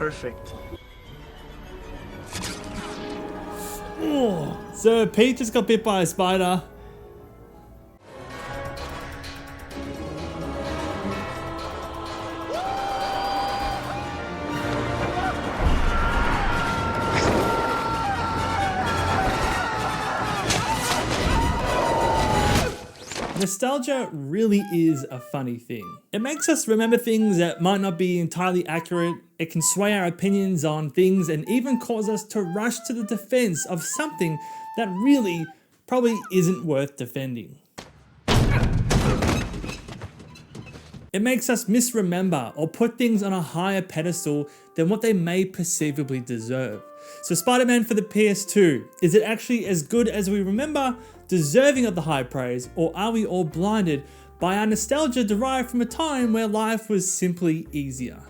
perfect. Oh, so Pete just got bit by a spider. Nostalgia really is a funny thing. It makes us remember things that might not be entirely accurate. It can sway our opinions on things and even cause us to rush to the defense of something that really probably isn't worth defending. It makes us misremember or put things on a higher pedestal than what they may perceivably deserve. So Spider-Man for the PS2, is it actually as good as we remember, deserving of the high praise, or are we all blinded by our nostalgia derived from a time where life was simply easier?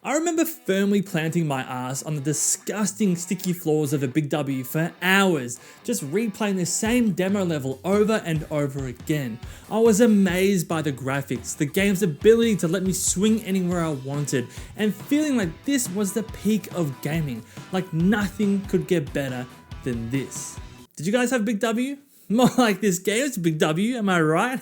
I remember firmly planting my ass on the disgusting sticky floors of a Big W for hours, just replaying the same demo level over and over again. I was amazed by the graphics, the game's ability to let me swing anywhere I wanted, and feeling like this was the peak of gaming, like nothing could get better than this. Did you guys have Big W? More like this game is Big W, am I right?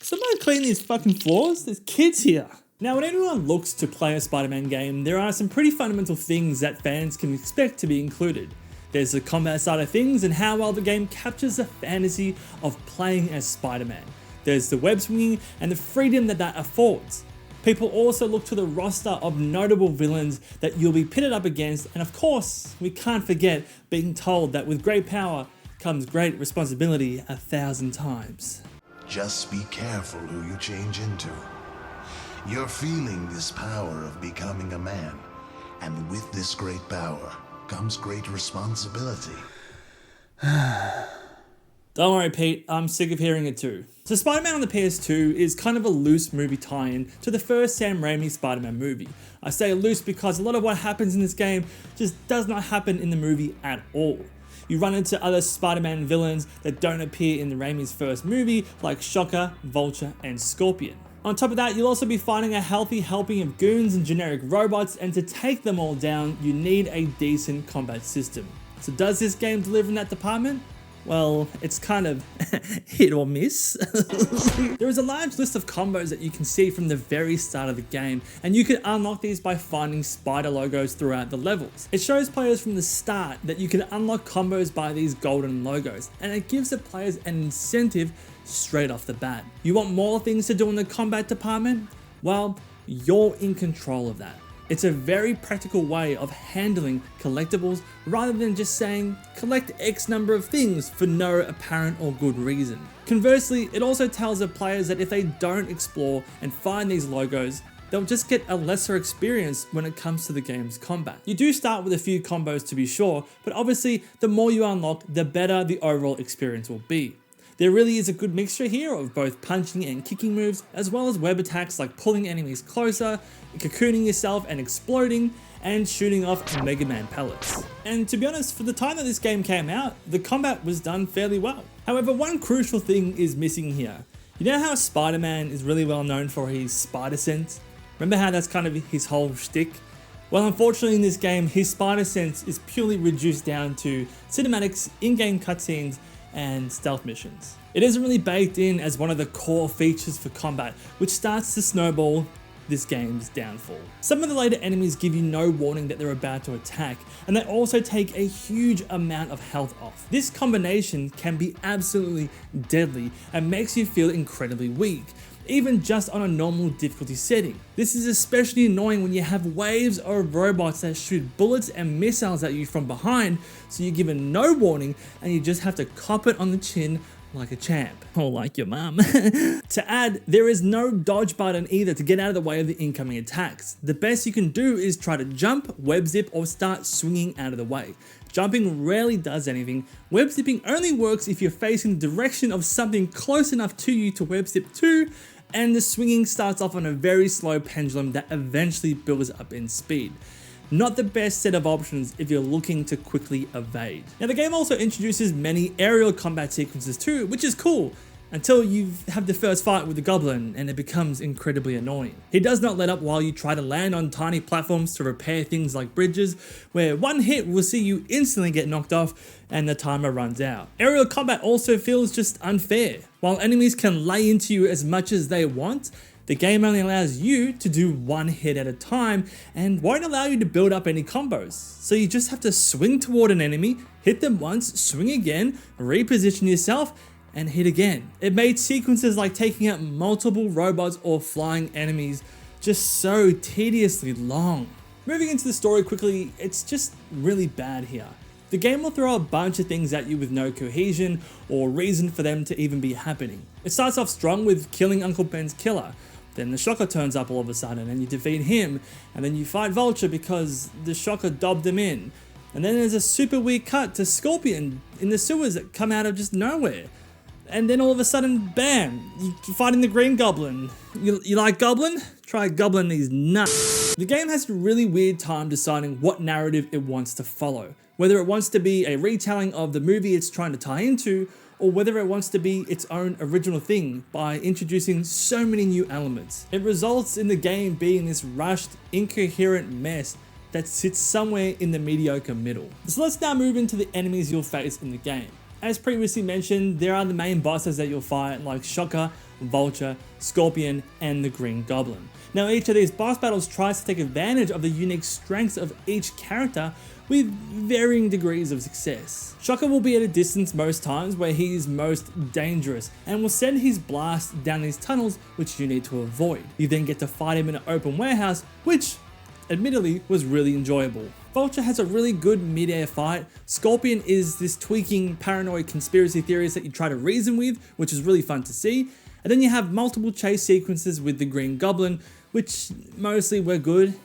Somebody clean these fucking floors? There's kids here. Now, when anyone looks to play a Spider-Man game, there are some pretty fundamental things that fans can expect to be included. There's the combat side of things and how well the game captures the fantasy of playing as Spider-Man. There's the web swinging and the freedom that affords. People also look to the roster of notable villains that you'll be pitted up against, and of course, we can't forget being told that with great power comes great responsibility 1,000 times. Just be careful who you change into. You're feeling this power of becoming a man, and with this great power comes great responsibility. Don't worry, Pete, I'm sick of hearing it too. So Spider-Man on the PS2 is kind of a loose movie tie-in to the first Sam Raimi Spider-Man movie. I say loose because a lot of what happens in this game just does not happen in the movie at all. You run into other Spider-Man villains that don't appear in the Raimi's first movie, like Shocker, Vulture, and Scorpion. On top of that, you'll also be finding a healthy helping of goons and generic robots, and to take them all down, you need a decent combat system. So does this game deliver in that department? Well, it's kind of hit or miss. There is a large list of combos that you can see from the very start of the game, and you can unlock these by finding spider logos throughout the levels. It shows players from the start that you can unlock combos by these golden logos, and it gives the players an incentive straight off the bat. You want more things to do in the combat department? Well, you're in control of that. It's a very practical way of handling collectibles rather than just saying collect X number of things for no apparent or good reason. Conversely, it also tells the players that if they don't explore and find these logos, they'll just get a lesser experience when it comes to the game's combat. You do start with a few combos to be sure, but obviously the more you unlock, the better the overall experience will be. There really is a good mixture here of both punching and kicking moves, as well as web attacks like pulling enemies closer, cocooning yourself and exploding, and shooting off Mega Man pellets. And to be honest, for the time that this game came out, the combat was done fairly well. However, one crucial thing is missing here. You know how Spider-Man is really well known for his spider sense? Remember how that's kind of his whole shtick? Well, unfortunately in this game, his spider sense is purely reduced down to cinematics, in-game cutscenes, and stealth missions. It isn't really baked in as one of the core features for combat, which starts to snowball this game's downfall. Some of the later enemies give you no warning that they're about to attack, and they also take a huge amount of health off. This combination can be absolutely deadly and makes you feel incredibly weak, even just on a normal difficulty setting. This is especially annoying when you have waves of robots that shoot bullets and missiles at you from behind, so you're given no warning and you just have to cop it on the chin like a champ. Or like your mum. To add, there is no dodge button either to get out of the way of the incoming attacks. The best you can do is try to jump, web zip, or start swinging out of the way. Jumping rarely does anything. Web zipping only works if you're facing the direction of something close enough to you to web zip to, and the swinging starts off on a very slow pendulum that eventually builds up in speed. Not the best set of options if you're looking to quickly evade. Now the game also introduces many aerial combat sequences too, which is cool. until you have the first fight with the goblin and it becomes incredibly annoying. He does not let up while you try to land on tiny platforms to repair things like bridges, where one hit will see you instantly get knocked off and the timer runs out. Aerial combat also feels just unfair. While enemies can lay into you as much as they want, the game only allows you to do one hit at a time and won't allow you to build up any combos. So you just have to swing toward an enemy, hit them once, swing again, reposition yourself, and hit again. It made sequences like taking out multiple robots or flying enemies just so tediously long. Moving into the story quickly, it's just really bad here. The game will throw a bunch of things at you with no cohesion or reason for them to even be happening. It starts off strong with killing Uncle Ben's killer. Then the Shocker turns up all of a sudden and you defeat him, and then you fight Vulture because the Shocker dobbed him in. And then there's a super weird cut to Scorpion in the sewers that come out of just nowhere. And then all of a sudden, bam, you're fighting the Green Goblin. You like Goblin? Try Goblin these nuts. The game has a really weird time deciding what narrative it wants to follow. Whether it wants to be a retelling of the movie it's trying to tie into, or whether it wants to be its own original thing by introducing so many new elements. It results in the game being this rushed, incoherent mess that sits somewhere in the mediocre middle. So let's now move into the enemies you'll face in the game. As previously mentioned, there are the main bosses that you'll fight like Shocker, Vulture, Scorpion, and the Green Goblin. Now each of these boss battles tries to take advantage of the unique strengths of each character with varying degrees of success. Shocker will be at a distance most times where he is most dangerous and will send his blast down these tunnels which you need to avoid. You then get to fight him in an open warehouse, which admittedly was really enjoyable. Vulture has a really good mid-air fight. Scorpion is this tweaking paranoid conspiracy theorist that you try to reason with, which is really fun to see. And then you have multiple chase sequences with the Green Goblin, which mostly were good.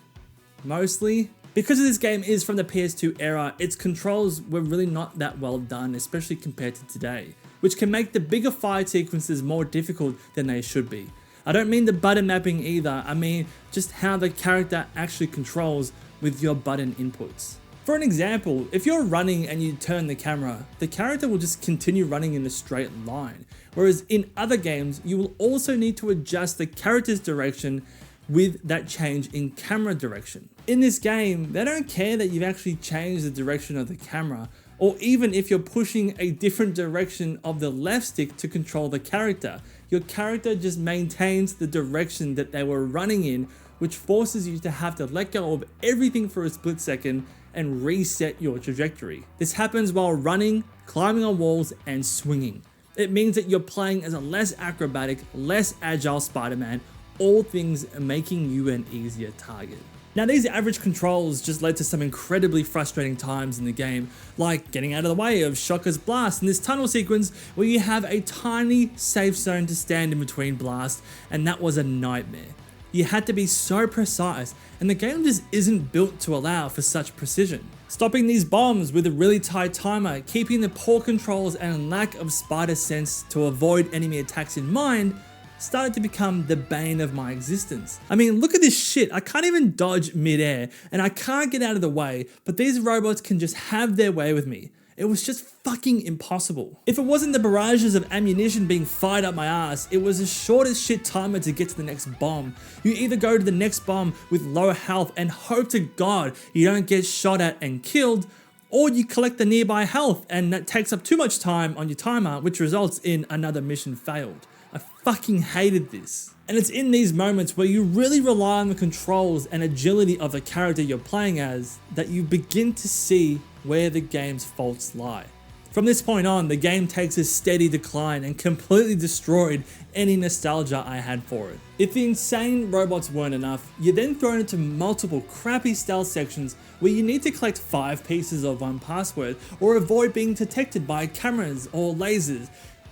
Mostly. Because this game is from the PS2 era, its controls were really not that well done, especially compared to today, which can make the bigger fight sequences more difficult than they should be. I don't mean the button mapping either, I mean just how the character actually controls with your button inputs. For an example, if you're running and you turn the camera, the character will just continue running in a straight line, whereas in other games, you will also need to adjust the character's direction with that change in camera direction. In this game, they don't care that you've actually changed the direction of the camera, or even if you're pushing a different direction of the left stick to control the character. Your character just maintains the direction that they were running in, which forces you to have to let go of everything for a split second and reset your trajectory. This happens while running, climbing on walls, and swinging. It means that you're playing as a less acrobatic, less agile Spider-Man, all things making you an easier target. Now these average controls just led to some incredibly frustrating times in the game, like getting out of the way of Shocker's blast in this tunnel sequence where you have a tiny safe zone to stand in between blasts, and that was a nightmare. You had to be so precise, and the game just isn't built to allow for such precision. Stopping these bombs with a really tight timer, keeping the poor controls and lack of spider sense to avoid enemy attacks in mind, started to become the bane of my existence. I mean, look at this shit. I can't even dodge mid-air and I can't get out of the way, but these robots can just have their way with me. It was just fucking impossible. If it wasn't the barrages of ammunition being fired up my ass, it was the shortest shit timer to get to the next bomb. You either go to the next bomb with lower health and hope to God you don't get shot at and killed, or you collect the nearby health and that takes up too much time on your timer, which results in another mission failed. I fucking hated this. And it's in these moments where you really rely on the controls and agility of the character you're playing as that you begin to see where the game's faults lie. From this point on, the game takes a steady decline and completely destroyed any nostalgia I had for it. If the insane robots weren't enough, you're then thrown into multiple crappy stealth sections where you need to collect 5 pieces of one password or avoid being detected by cameras or lasers.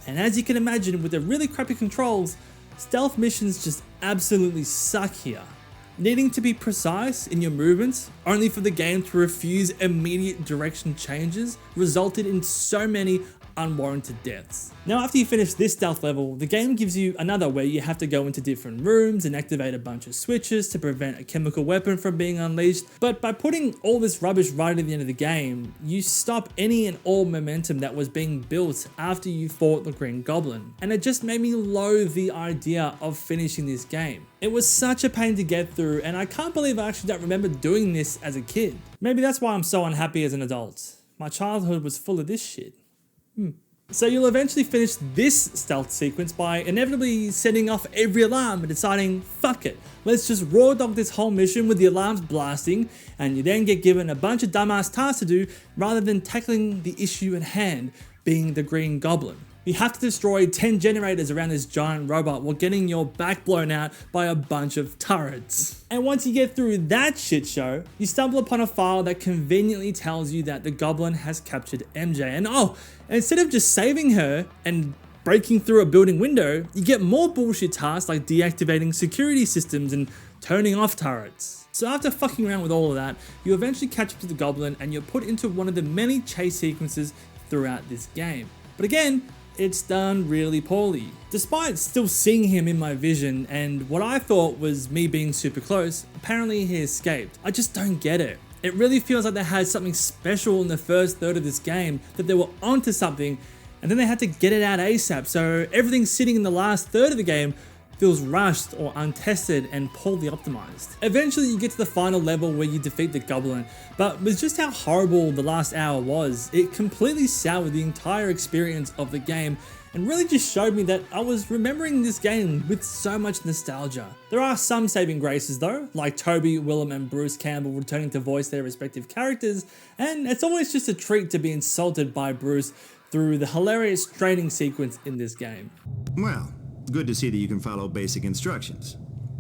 And as you can imagine, with the really crappy controls, stealth missions just absolutely suck here. Needing to be precise in your movements, only for the game to refuse immediate direction changes, resulted in so many unwarranted deaths. Now after you finish this stealth level, the game gives you another where you have to go into different rooms and activate a bunch of switches to prevent a chemical weapon from being unleashed, but by putting all this rubbish right at the end of the game, you stop any and all momentum that was being built after you fought the Green Goblin, and it just made me loathe the idea of finishing this game. It was such a pain to get through, and I can't believe I actually don't remember doing this as a kid. Maybe that's why I'm so unhappy as an adult. My childhood was full of this shit. So you'll eventually finish this stealth sequence by inevitably setting off every alarm and deciding, fuck it, let's just raw dog this whole mission with the alarms blasting, and you then get given a bunch of dumbass tasks to do rather than tackling the issue at hand, being the Green Goblin. You have to destroy 10 generators around this giant robot while getting your back blown out by a bunch of turrets. And once you get through that shit show, you stumble upon a file that conveniently tells you that the Goblin has captured MJ. And instead of just saving her and breaking through a building window, you get more bullshit tasks like deactivating security systems and turning off turrets. So after fucking around with all of that, you eventually catch up to the Goblin and you're put into one of the many chase sequences throughout this game. But again, it's done really poorly. Despite still seeing him in my vision and what I thought was me being super close, apparently he escaped. I just don't get it. It really feels like they had something special in the first third of this game, that they were onto something, and then they had to get it out ASAP, so everything sitting in the last third of the game feels rushed or untested and poorly optimized. Eventually you get to the final level where you defeat the Goblin, but with just how horrible the last hour was, it completely soured the entire experience of the game and really just showed me that I was remembering this game with so much nostalgia. There are some saving graces though, like Toby, Willem and Bruce Campbell returning to voice their respective characters, and it's always just a treat to be insulted by Bruce through the hilarious training sequence in this game. Well, good to see that you can follow basic instructions.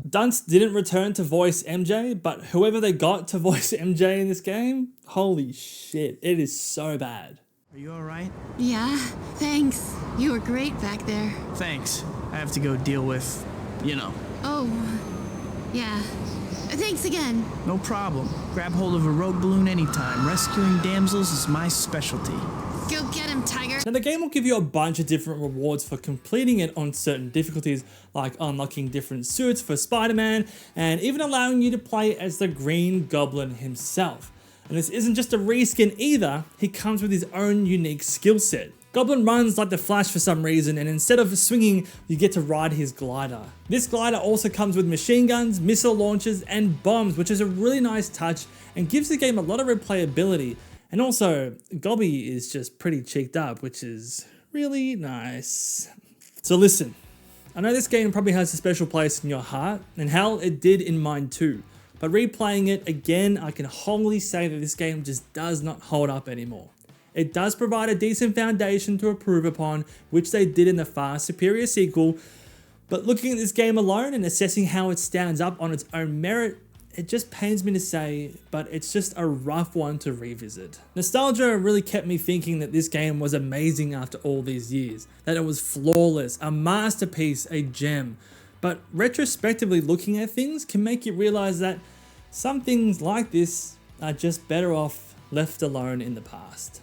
Dunst didn't return to voice MJ, but whoever they got to voice MJ in this game, holy shit, it is so bad. Are you alright? Yeah, thanks. You were great back there. Thanks. I have to go deal with, you know. Oh, yeah. Thanks again. No problem. Grab hold of a rogue balloon anytime. Rescuing damsels is my specialty. Go get him, Tiger. Now the game will give you a bunch of different rewards for completing it on certain difficulties, like unlocking different suits for Spider-Man, and even allowing you to play as the Green Goblin himself. And this isn't just a reskin either, he comes with his own unique skill set. Goblin runs like the Flash for some reason, and instead of swinging, you get to ride his glider. This glider also comes with machine guns, missile launchers, and bombs, which is a really nice touch and gives the game a lot of replayability. And also, Gobby is just pretty cheeked up, which is really nice. So listen, I know this game probably has a special place in your heart, and hell, it did in mine too. But replaying it again, I can wholly say that this game just does not hold up anymore. It does provide a decent foundation to improve upon, which they did in the far superior sequel, but looking at this game alone and assessing how it stands up on its own merit, it just pains me to say, but it's just a rough one to revisit. Nostalgia really kept me thinking that this game was amazing after all these years, that it was flawless, a masterpiece, a gem. But retrospectively looking at things can make you realize that some things like this are just better off left alone in the past.